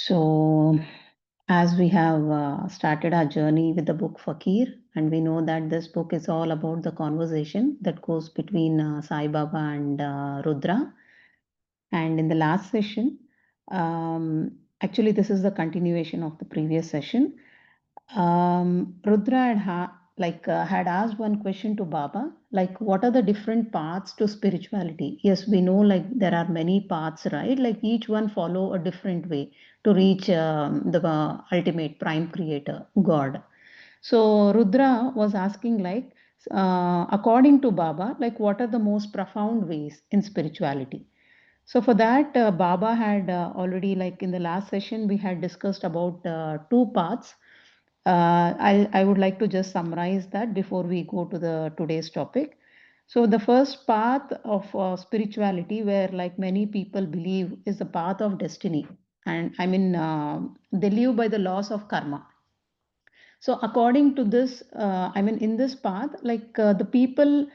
So, as we have started our journey with the book Fakir, and we know that this book is all about the conversation that goes between Sai Baba and Rudra. And in the last session, actually, this is the continuation of the previous session. Rudra had asked one question to Baba, like, what are the different paths to spirituality? Yes, we know like there are many paths, right? Like each one follow a different way to reach the ultimate prime creator, God. So Rudra was asking like, according to Baba, like what are the most profound ways in spirituality? So for that, Baba had already, like in the last session, we had discussed about two paths. I would like to just summarize that before we go to the today's topic. So the first path of spirituality, where like many people believe, is the path of destiny, and I mean they live by the laws of karma. So according to this, I mean in this path, like the people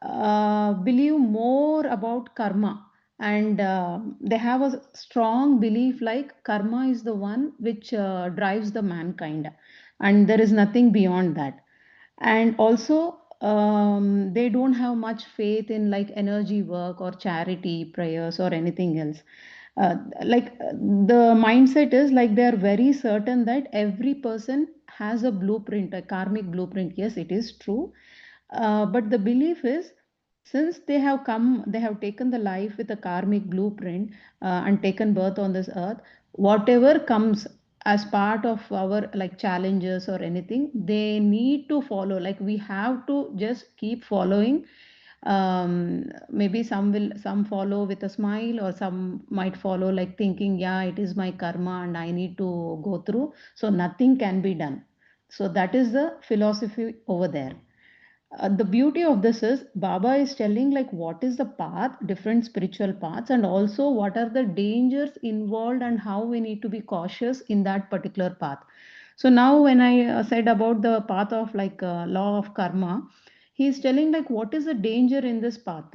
believe more about karma, and they have a strong belief like karma is the one which drives the mankind, and there is nothing beyond that. And also they don't have much faith in like energy work or charity prayers or anything else. The mindset is like they are very certain that every person has a blueprint, a karmic blueprint. Yes, it is true, but the belief is, since they have come, they have taken the life with a karmic blueprint, and taken birth on this earth, whatever comes as part of our like challenges or anything, they need to follow, like we have to just keep following. Maybe some follow with a smile, or some might follow like thinking, yeah, it is my karma and I need to go through, so nothing can be done. So that is the philosophy over there. The beauty of this is Baba is telling like what is the path, different spiritual paths, and also what are the dangers involved and how we need to be cautious in that particular path. So now when I said about the path of like law of karma, he is telling like what is the danger in this path.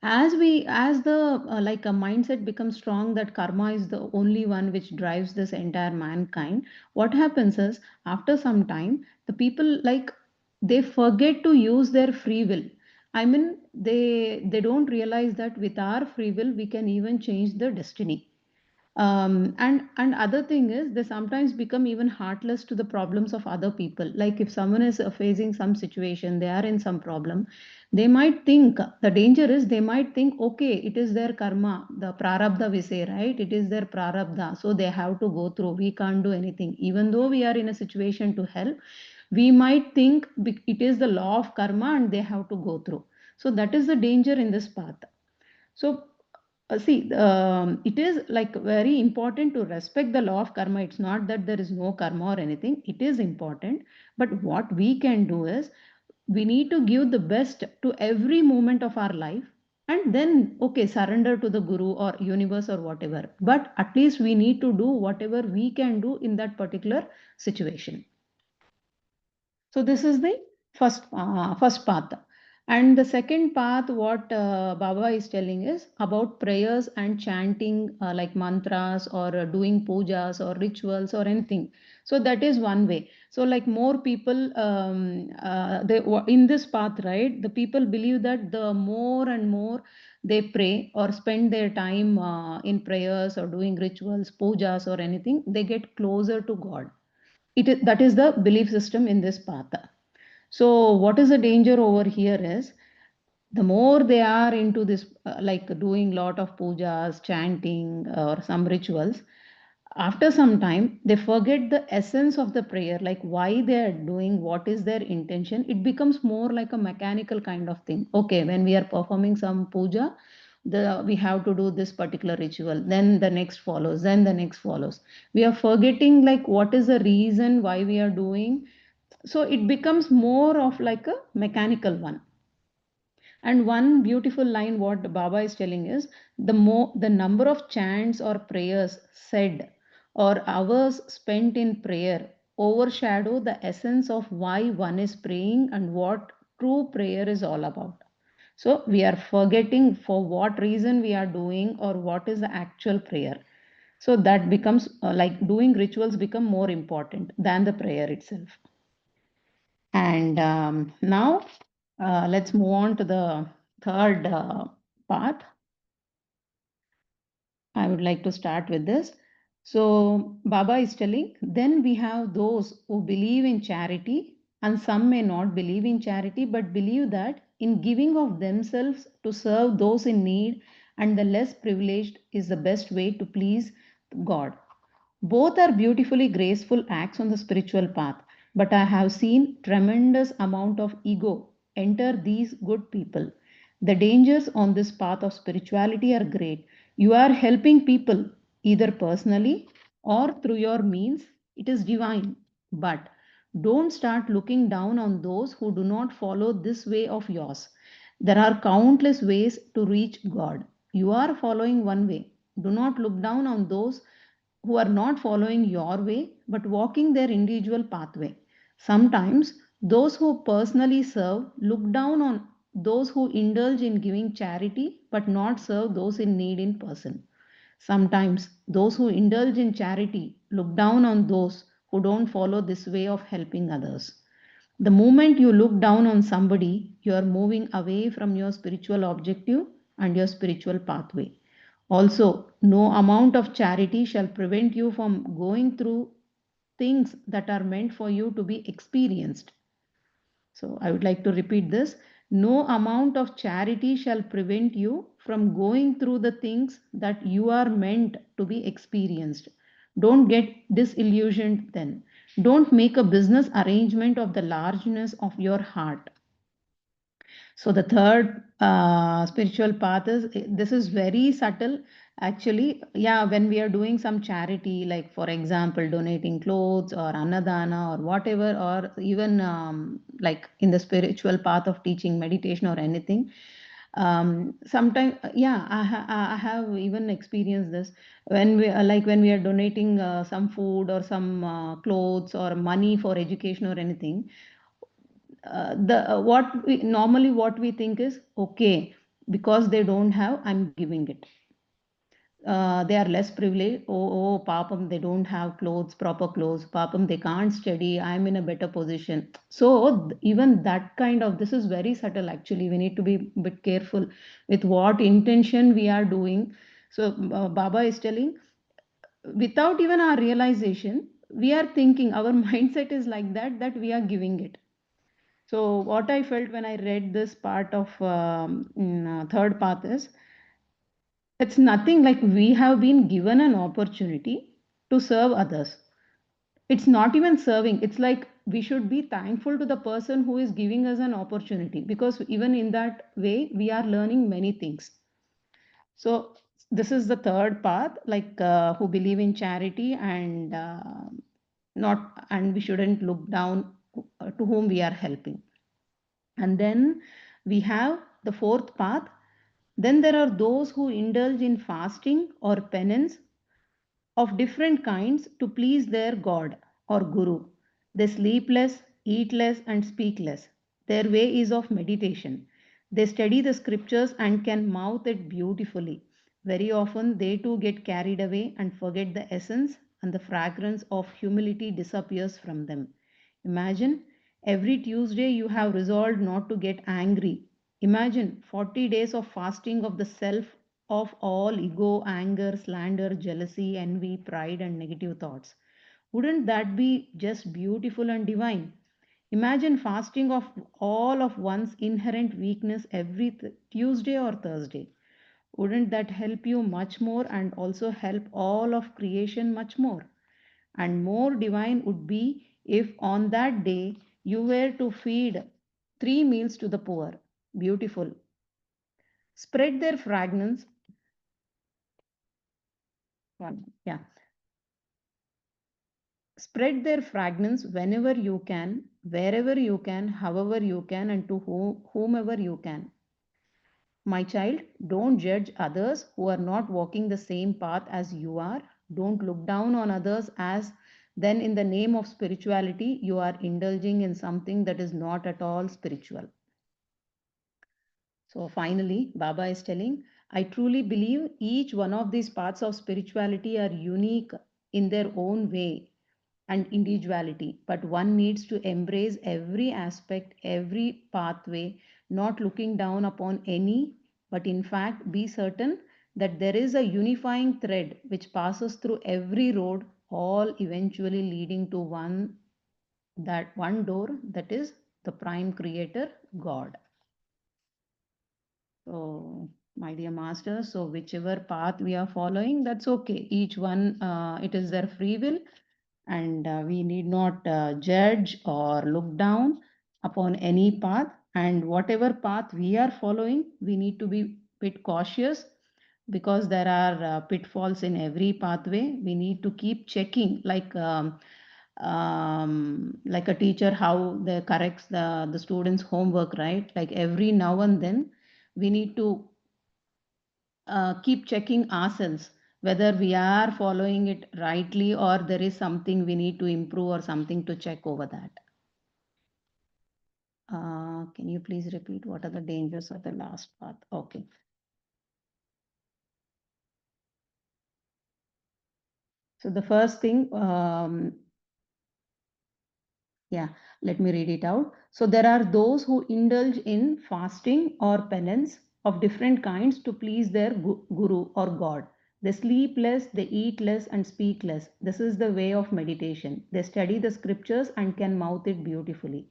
As the like a mindset becomes strong that karma is the only one which drives this entire mankind, what happens is after some time the people like they forget to use their free will. I mean, they don't realize that with our free will we can even change the destiny. And other thing is they sometimes become even heartless to the problems of other people. Like if someone is facing some situation, they are in some problem, they might think, the danger is they might think, okay, it is their karma, the prarabdha we say, right? It is their prarabdha, so they have to go through, we can't do anything. Even though we are in a situation to help, we might think it is the law of karma and they have to go through. So that is the danger in this path. So see, it is like very important to respect the law of karma. It's not that there is no karma or anything. It is important. But what we can do is we need to give the best to every moment of our life, and then, okay, surrender to the guru or universe or whatever. But at least we need to do whatever we can do in that particular situation. So this is the first path. And the second path, what Baba is telling is about prayers and chanting like mantras, or doing pujas or rituals or anything. So that is one way. So like more people, they in this path, right? The people believe that the more and more they pray or spend their time in prayers or doing rituals, pujas or anything, they get closer to God. That is the belief system in this path. So what is the danger over here is the more they are into this like doing lot of pujas, chanting or some rituals, after some time they forget the essence of the prayer, like why they are doing, what is their intention. It becomes more like a mechanical kind of thing. Okay, when we are performing some puja, we have to do this particular ritual, then the next follows, then the next follows. We are forgetting like what is the reason why we are doing. So it becomes more of like a mechanical one. And one beautiful line what Baba is telling is, the number of chants or prayers said or hours spent in prayer overshadow the essence of why one is praying and what true prayer is all about. So we are forgetting for what reason we are doing or what is the actual prayer. So that becomes like doing rituals become more important than the prayer itself. And now let's move on to the third part. I would like to start with this. So, Baba is telling, then we have those who believe in charity, and some may not believe in charity, but believe that in giving of themselves to serve those in need and the less privileged is the best way to please God. Both are beautifully graceful acts on the spiritual path, but I have seen tremendous amount of ego enter these good people. The dangers on this path of spirituality are great. You are helping people either personally or through your means. It is divine. But don't start looking down on those who do not follow this way of yours. There are countless ways to reach God. You are following one way. Do not look down on those who are not following your way but walking their individual pathway. Sometimes those who personally serve look down on those who indulge in giving charity but not serve those in need in person. Sometimes those who indulge in charity look down on those who don't follow this way of helping others. The moment you look down on somebody, you are moving away from your spiritual objective and your spiritual pathway. Also, no amount of charity shall prevent you from going through things that are meant for you to be experienced. So, I would like to repeat this. No amount of charity shall prevent you from going through the things that you are meant to be experienced. Don't get disillusioned then. Don't make a business arrangement of the largeness of your heart. So the third spiritual path is this is very subtle actually. Yeah, when we are doing some charity, like for example, donating clothes or annadana or whatever, or even like in the spiritual path of teaching meditation or anything. Sometimes, yeah, I have even experienced this when we like when we are donating some food or some clothes or money for education or anything. The what we normally what we think is okay, because they don't have, I'm giving it. They are less privileged. Oh, papam, they don't have clothes, proper clothes. Papam, they can't study. I'm in a better position. So even that kind of, this is very subtle actually. We need to be a bit careful with what intention we are doing. So Baba is telling, without even our realization, we are thinking, our mindset is like that, that we are giving it. So what I felt when I read this part of third path is, it's nothing like we have been given an opportunity to serve others. It's not even serving. It's like we should be thankful to the person who is giving us an opportunity, because even in that way we are learning many things. So this is the third path, like who believe in charity and not, and we shouldn't look down to whom we are helping. And then we have the fourth path. Then there are those who indulge in fasting or penance of different kinds to please their God or Guru. They sleep less, eat less, and speak less. Their way is of meditation. They study the scriptures and can mouth it beautifully. Very often they too get carried away and forget the essence, and the fragrance of humility disappears from them. Imagine every Tuesday you have resolved not to get angry. Imagine 40 days of fasting of the self, of all ego, anger, slander, jealousy, envy, pride, and negative thoughts. Wouldn't that be just beautiful and divine? Imagine fasting of all of one's inherent weakness every Tuesday or Thursday. Wouldn't that help you much more and also help all of creation much more? And more divine would be if on that day you were to feed 3 meals to the poor. Beautiful. Spread their fragrance. Yeah. Spread their fragrance whenever you can, wherever you can, however you can, and to whomever you can. My child, don't judge others who are not walking the same path as you are. Don't look down on others, as then, in the name of spirituality, you are indulging in something that is not at all spiritual. So finally, Baba is telling, I truly believe each one of these parts of spirituality are unique in their own way and individuality, but one needs to embrace every aspect, every pathway, not looking down upon any, but in fact be certain that there is a unifying thread which passes through every road, all eventually leading to one door, that is the prime creator, God. So, my dear masters, so whichever path we are following, that's okay. Each one, it is their free will, and we need not judge or look down upon any path. And whatever path we are following, we need to be bit cautious because there are pitfalls in every pathway. We need to keep checking, like a teacher how they corrects the students' homework, right? Like every now and then we need to keep checking ourselves whether we are following it rightly or there is something we need to improve or something to check over that. Can you please repeat what are the dangers of the last path? Okay. So the first thing, yeah, let me read it out. So there are those who indulge in fasting or penance of different kinds to please their guru or God. They sleep less, they eat less, and speak less. This is the way of meditation. They study the scriptures and can mouth it beautifully.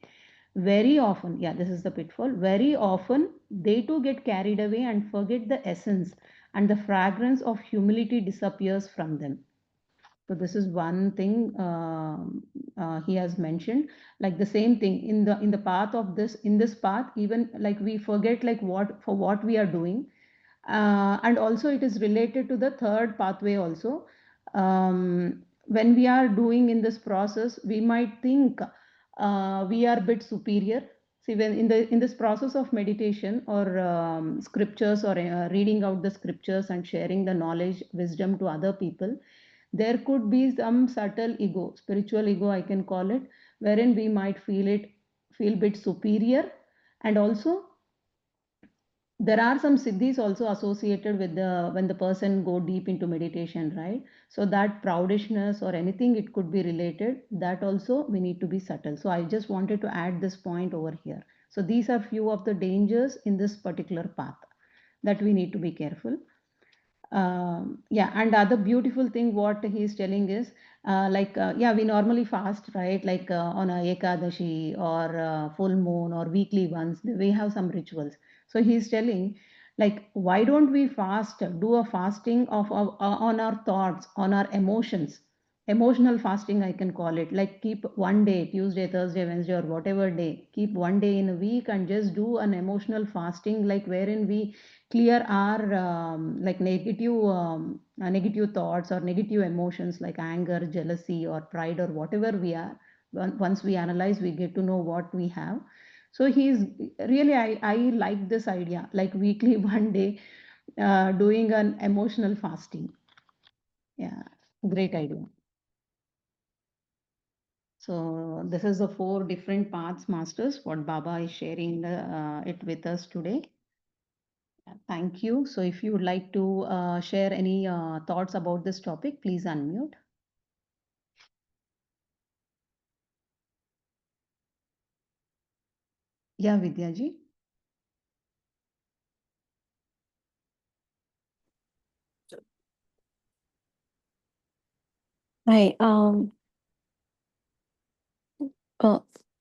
Very often, yeah, this is the pitfall. Very often, they too get carried away and forget the essence, and the fragrance of humility disappears from them. So this is one thing he has mentioned. Like the same thing in the path of this in this path, even like we forget like what we are doing, and also it is related to the third pathway also. When we are doing in this process, we might think we are a bit superior. See, when in this process of meditation or scriptures or reading out the scriptures and sharing the knowledge, wisdom to other people, there could be some subtle ego, spiritual ego, I can call it, wherein we might feel bit superior, and also there are some siddhis also associated with the when the person go deep into meditation, right? So that proudishness or anything it could be related, that also we need to be subtle. So I just wanted to add this point over here. So these are few of the dangers in this particular path that we need to be careful. Yeah, and other beautiful thing what he's telling is yeah, we normally fast, right? Like on a ekadashi or full moon or weekly ones, we have some rituals. So he's telling, like, why don't we fast, do a fasting on our thoughts, on our emotions, emotional fasting, I can call it. Like keep one day, Tuesday, Thursday, Wednesday, or whatever day, keep one day in a week and just do an emotional fasting, like wherein we clear our like negative thoughts or negative emotions like anger, jealousy, or pride, or whatever we are. Once we analyze, we get to know what we have. So he's really, I like this idea, like weekly one day doing an emotional fasting. Yeah, great idea. So this is the four different paths, masters, what Baba is sharing it with us today. Thank you. So if you would like to share any thoughts about this topic, please unmute. Yeah, Vidyaji. Hi, well,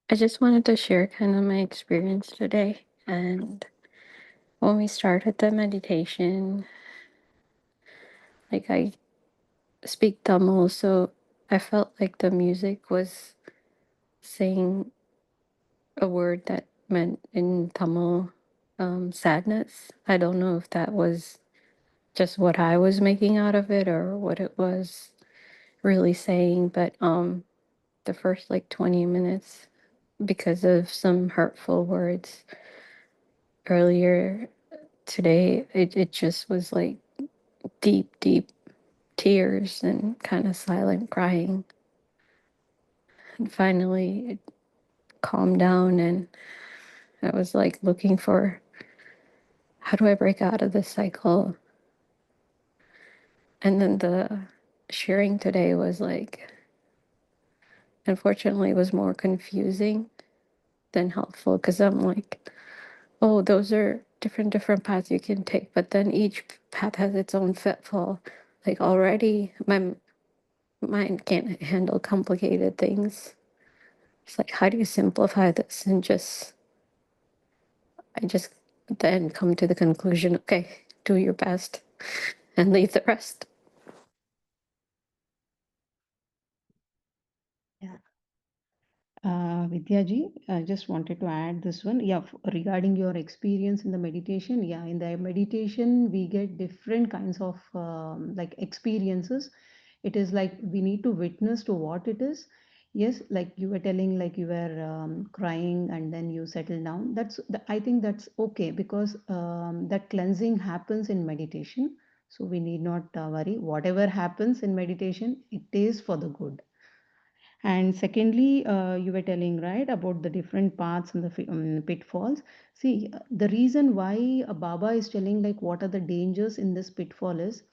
I just wanted to share kind of my experience today. And when we started the meditation, like I speak Tamil, so I felt like the music was saying a word that meant in Tamil sadness. I don't know if that was just what I was making out of it or what it was really saying, but the first like 20 minutes, because of some hurtful words earlier today, it just was like deep, deep tears and kind of silent crying. And finally, it calmed down, and I was like looking for how do I break out of this cycle? And then the sharing today was like, unfortunately, it was more confusing than helpful because I'm like, oh, those are different paths you can take, but then each path has its own pitfall. Like already, my mind can't handle complicated things. It's like, how do you simplify this and I just then come to the conclusion, okay, do your best and leave the rest. Yeah. Vidyaji, I just wanted to add this one. Yeah, regarding your experience in the meditation, yeah, in the meditation, we get different kinds of like experiences. It is like we need to witness to what it is. Yes, like you were telling, like you were crying and then you settle down. I think that's okay because that cleansing happens in meditation. So we need not worry. Whatever happens in meditation, it is for the good. And secondly, you were telling, right, about the different paths and the pitfalls. See, the reason why Baba is telling, like, what are the dangers in this pitfall is,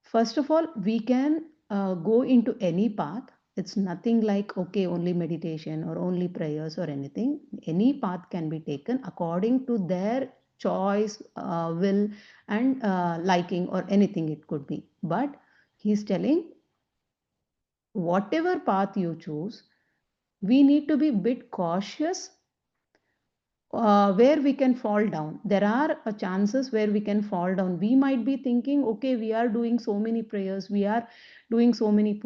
first of all, we can go into any path. It's nothing like, okay, only meditation or only prayers or anything. Any path can be taken according to their choice, will, and liking, or anything it could be. But he's telling, whatever path you choose, we need to be a bit cautious where we can fall down. There are chances where we can fall down. We might be thinking, okay, we are doing so many prayers, we are doing so many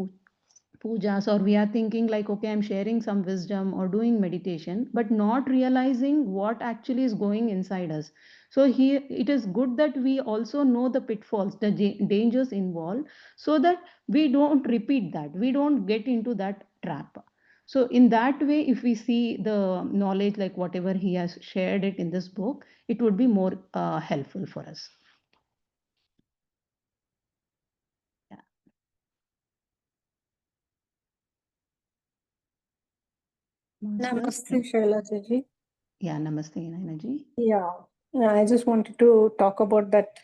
pujas, or we are thinking like, okay, I'm sharing some wisdom or doing meditation, but not realizing what actually is going inside us. So here it is good that we also know the pitfalls, the dangers involved, so that we don't repeat that, we don't get into that trap. So in that way, if we see the knowledge, like whatever he has shared it in this book, it would be more helpful for us. Yeah. Masters. Namaste, Sailaja ji. Yeah, namaste, Naina. Yeah, I just wanted to talk about that,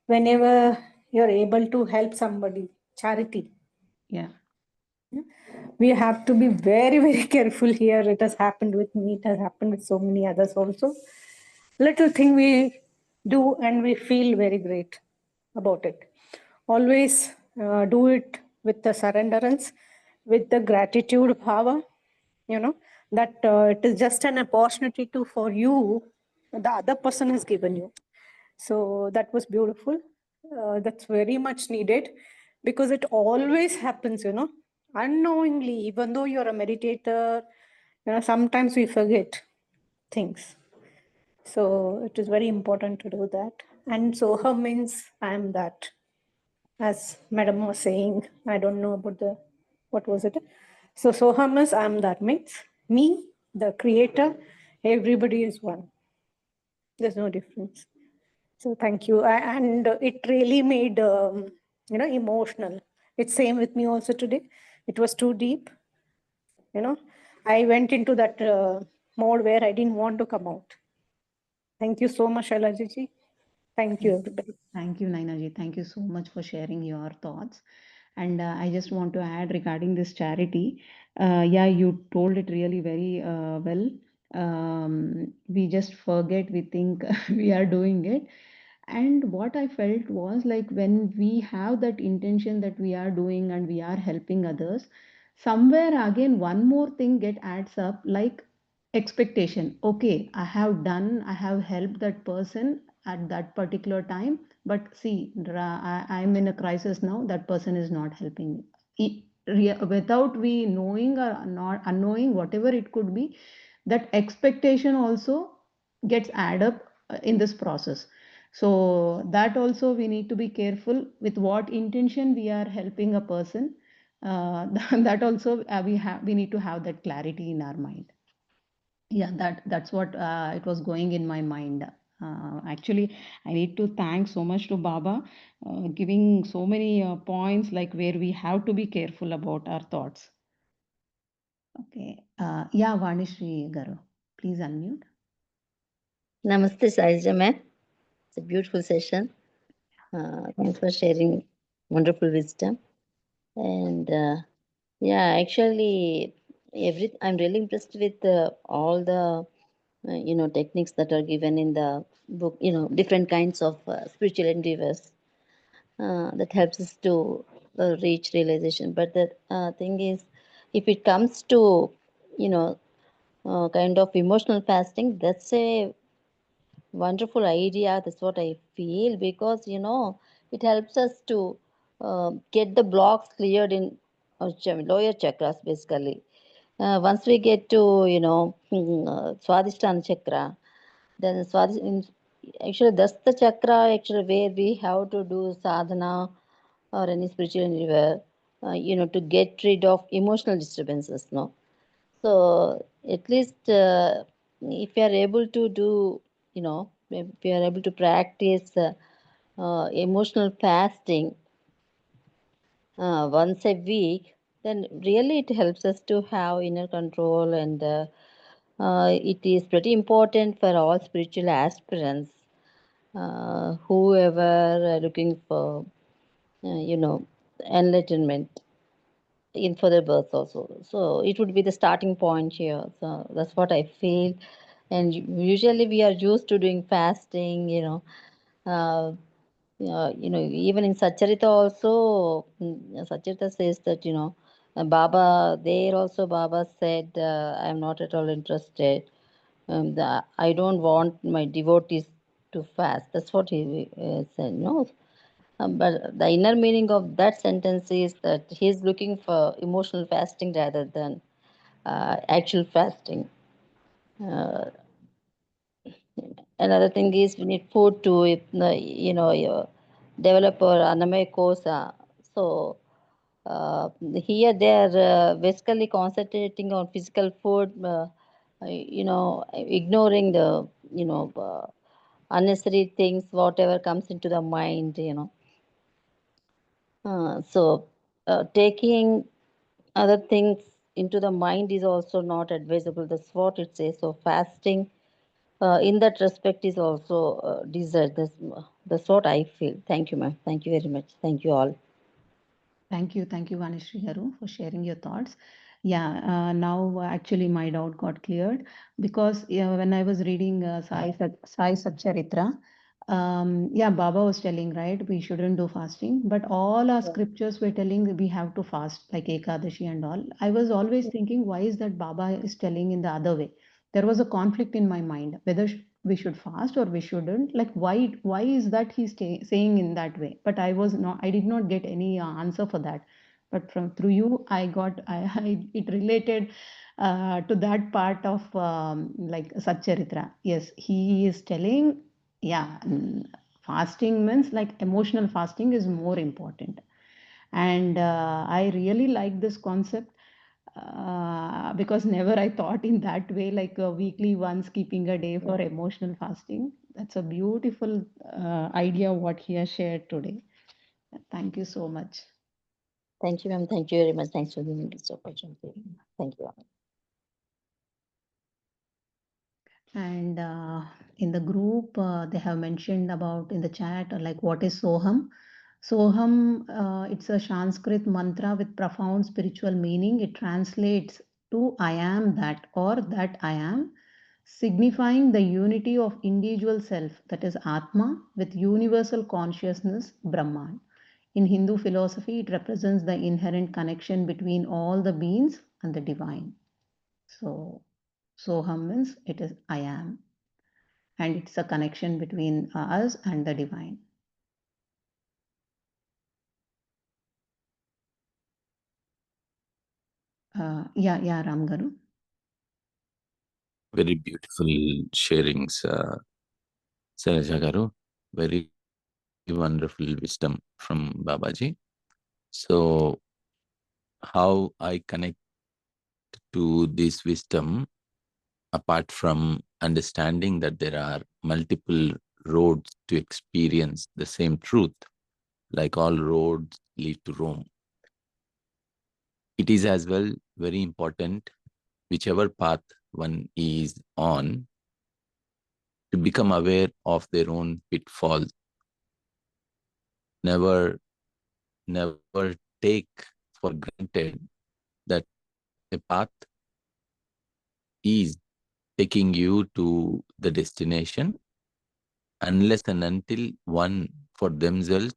whenever you're able to help somebody, charity, Yeah. we have to be very, very careful here. It has happened with me, it has happened with so many others also. Little thing we do and we feel very great about it. Always do it with the surrenderance, with the gratitude power, that it is just an opportunity to for you, the other person has given you. So that was beautiful. That's very much needed because it always happens, unknowingly, even though you're a meditator, sometimes we forget things. So it is very important to do that. And Soha means I am that. As Madam was saying, I don't know about what was it? So Soha means I am that, means me, the creator, everybody is one. There's no difference. So thank you. And it really made, emotional. It's same with me also today. It was too deep. I went into that mode where I didn't want to come out. Thank you so much, Shailaja ji. Thank you, everybody. Thank you, Nainaji. Thank you so much for sharing your thoughts. And I just want to add regarding this charity. Yeah, you told it really very well. We just forget, we think we are doing it. And what I felt was like when we have that intention that we are doing and we are helping others, somewhere again, one more thing get adds up, like expectation. Okay, I have done, I have helped that person at that particular time, but see, I'm in a crisis now, that person is not helping me. Without we knowing or not unknowing, whatever it could be, that expectation also gets add up in this process. So that also we need to be careful with what intention we are helping a person. That also we need to have that clarity in our mind. Yeah, that's what it was going in my mind. Actually, I need to thank so much to Baba, giving so many points like where we have to be careful about our thoughts. Okay. Yeah, Vanishri Garu, please unmute. Namaste, Sailaja ma'am. It's a beautiful session. Thanks for sharing wonderful wisdom. And yeah, actually, I'm really impressed with all the techniques that are given in the book. Different kinds of spiritual endeavors that helps us to reach realization. But the thing is, if it comes to you know kind of emotional fasting, that's a wonderful idea. That's what I feel, because it helps us to get the blocks cleared in our lower chakras basically. Once we get to Swadhisthana chakra, then actually that's the chakra actually where we have to do sadhana or any spiritual endeavor, to get rid of emotional disturbances. No, so at least if you are able to do, if you are able to practice emotional fasting once a week, then really it helps us to have inner control, and it is pretty important for all spiritual aspirants, whoever are looking for, enlightenment in further birth also. So it would be the starting point here. So that's what I feel. And usually we are used to doing fasting, even in Satcharita also, Satcharita says that, Baba, there also Baba said, I'm not at all interested. I don't want my devotees to fast. That's what he said. No, but the inner meaning of that sentence is that he's looking for emotional fasting rather than actual fasting. Uh, Another thing is we need food to, develop our anamaya kosa. So here they are basically concentrating on physical food, ignoring the, unnecessary things, whatever comes into the mind. So taking other things into the mind is also not advisable. That's what it says. So fasting in that respect is also desired. That's what I feel. Thank you, ma'am. Thank you very much. Thank you all. Thank you, Vanishri Haru, for sharing your thoughts. Yeah, now actually my doubt got cleared, because when I was reading Sai Satcharitra, yeah, Baba was telling, right, we shouldn't do fasting, but all our scriptures were telling that we have to fast, like Ekadashi and all. I was always thinking, why is that Baba is telling in the other way? There was a conflict in my mind whether we should fast or we shouldn't. Like, why is that he's saying in that way? But I did not get any answer for that. But from through you, I got it related to that part of like Satcharitra. Yes, he is telling, yeah, fasting means like emotional fasting is more important. And I really like this concept, because never I thought in that way, like a weekly once keeping a day for emotional fasting. That's a beautiful idea what he has shared today. Thank you so much. Thank you, ma'am. Thank you very much. Thanks for giving me this opportunity. Thank you all. And in the group, they have mentioned about in the chat, like what is Soham. Soham, it's a Sanskrit mantra with profound spiritual meaning. It translates to I am that, or that I am, signifying the unity of individual self, that is Atma, with universal consciousness, Brahman. In Hindu philosophy, it represents the inherent connection between all the beings and the divine. So, Soham means it is I am, and it's a connection between us and the divine. Yeah, Ram Garu. Very beautiful sharings, Sailaja Garu. Very wonderful wisdom from Babaji. So, how I connect to this wisdom, apart from understanding that there are multiple roads to experience the same truth, like all roads lead to Rome, it is as well very important, whichever path one is on, to become aware of their own pitfalls. Never take for granted that a path is taking you to the destination unless and until one for themselves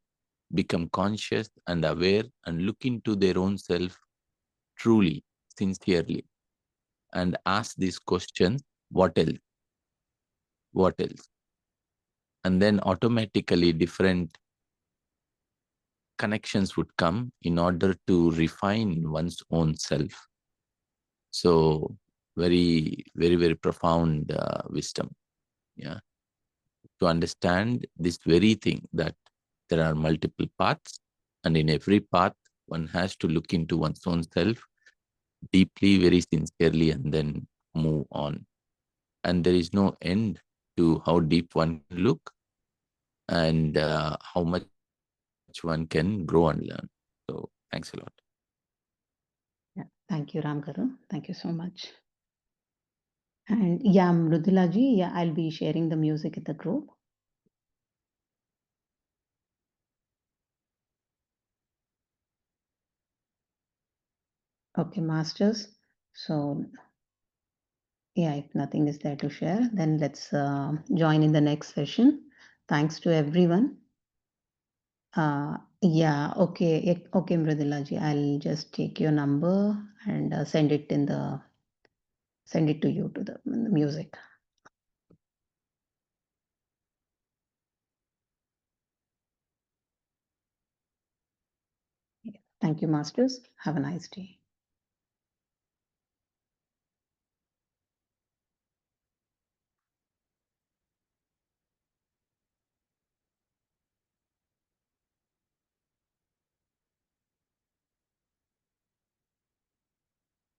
become conscious and aware and look into their own self truly, sincerely, and ask these questions: what else? What else? And then automatically different connections would come in order to refine one's own self. So very, very, very profound wisdom. Yeah. To understand this very thing, that there are multiple paths, and in every path, one has to look into one's own self deeply, very sincerely, and then move on. And there is no end to how deep one can look and how much one can grow and learn. So thanks a lot. Yeah. Thank you, Ram Garu. Thank you so much. And yeah, Mrudula ji, yeah, I'll be sharing the music in the group. Okay, masters. So yeah, if nothing is there to share, then let's join in the next session. Thanks to everyone. Yeah, okay, okay, Mrudula ji, I'll just take your number and send it to you to the music. Thank you, masters. Have a nice day.